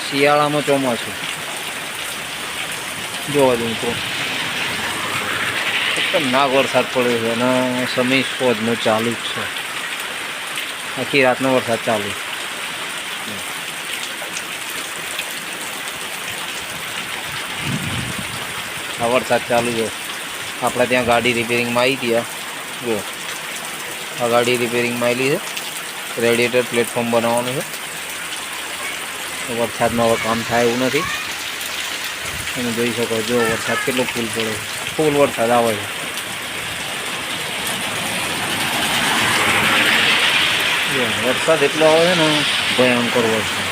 શિયાળામાં ચોમાસું જોવા દઉં તો ખતરનાક વરસાદ પડ્યો છે અને સમય સોજનો ચાલુ જ છે. આખી રાતનો વરસાદ ચાલુ. આ વરસાદ ચાલુ છે. આપણે ત્યાં ગાડી રિપેરિંગમાં આવી હતી. જો આ ગાડી રિપેરિંગમાં આવેલી છે. રેડિએટર પ્લેટફોર્મ બનાવવાનું છે. વરસાદમાં હવે કામ થાય એવું નથી. તમે જોઈ શકો જો વરસાદ કેટલો ફૂલ પડે. ફૂલ વરસાદ આવે છે. વરસાદ એટલો આવે છે ને ભયંકર વરસાદ.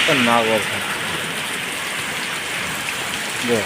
ખતરનાક વરસાદ જો.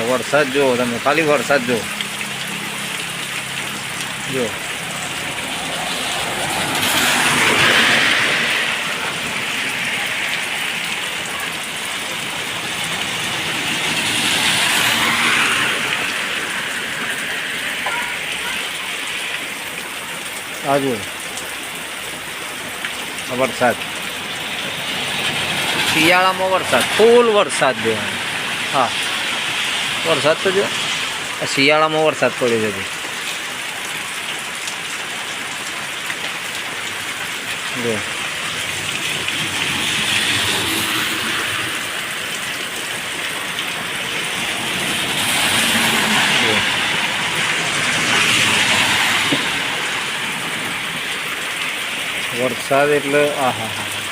વરસાદ જો તમે ખાલી વરસાદ જો. આ જુઓ વરસાદ. શિયાળામાં વરસાદ ફૂલ વરસાદ દેવાનો. હા વરસાદ તો જો શિયાળામાં વરસાદ પડ્યો છે. જો વરસાદ એટલે આહા હા.